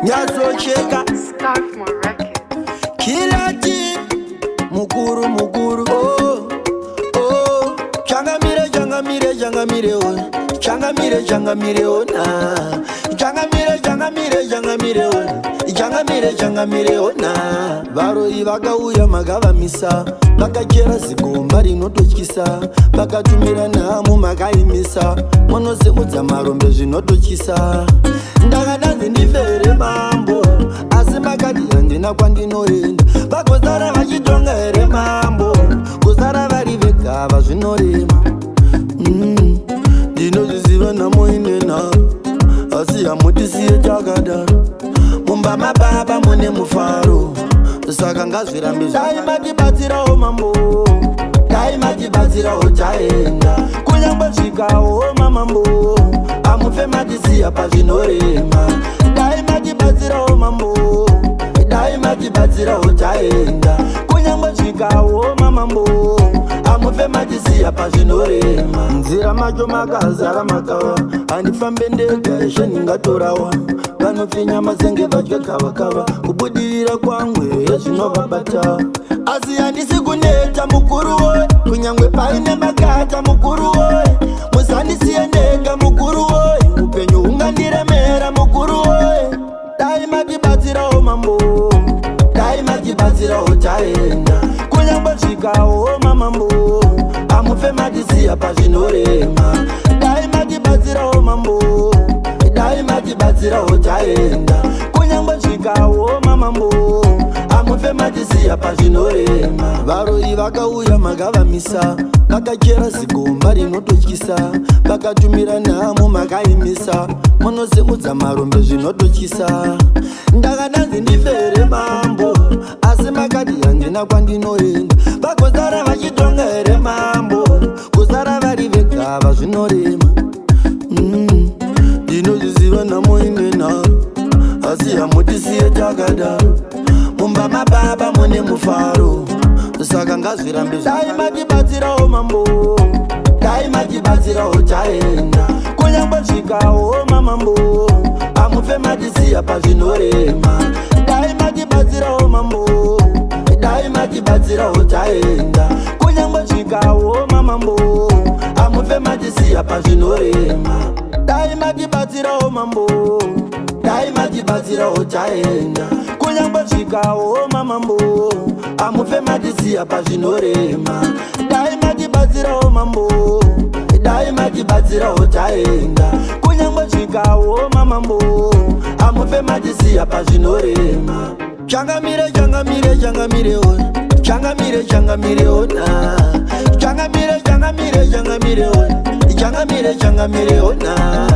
Nyazocheka Kilati Mukuru mukuru oh oh Changamire oh Changamire oh na Changamire oh na Varo ivakauya makavamisa vakachera zigomba rinototyisa vakatumira nhamu makaimisa munosimudza marombe zvinototyisa ndakadanzi ndifere mambo asi makati handina kwandinoenda vakosara vachitonga here mambo kusara vari vegava zvinorema ndinozviziva nhamo ine nharo asi hamutisiye takadaro mumba mababa mune mufaro saka ngazvirambe dai matibatsirawo mambo dai matibatsirawo taenda kunyangwe svikawo mamambo amufe matisiya pazvinorema dai matibatsirawo mambo dai matibatsirawo taenda kunyangwe svikawo mamambo amufe matisiya pazvinorema nzira macho makazara makava handifambe ndega eshe ndingatorawa vanopfinya mazenge vadye kavakava kubudirira kwangwe yezvinovabata asi handisi kuneta mukuru woye kunyangwe paine makata mukuru woye musandisiye ndega mukuru woye upenyu hungandiremera mukuru woye dai matibatsirawo mambo dai matibatsirawo taenda kunyangwe svikawo mamambo amufe matisiya pazvinorema dai matibatsirawo mambo dai matibatsirawo taenda kunyangwe svikawo mamambo amufe matisiya pazvinorema varo ivakauya makavamisa vakachera zigomba rinototyisa vakatumira nhamu makaimisa munosimudza marombe zvinototyisa ndakadanzi ndifere mambo asi makati handina kwandinoenda vakosara vachitonga here mambo kusara vari vegava zvinorema ndinozviziva nhamo ine nharo asi hamutisiye takadaro mumba mababa mune mufaro saka ngazvirambe dai matibatsirawo mambo dai matibatsirawo taenda kunyangwe svikawo mamambo amufe matisiya pazvinorema dai matibatsirawo mambo dai matibatsirawo taenda kunyangwe svikawo mamambo amufe matisiya pazvinorema dai matibatsirawo mambo dai matibatsirawo taenda kunyangwe svikawo mamambo amufe matisiya pazvinorema dai matibatsirawo mambo dai matibatsirawo taenda kunyangwe svikawo mamambo amufe matisiya pazvinorema changamire oh changamire oh na changamire oh changamire oh na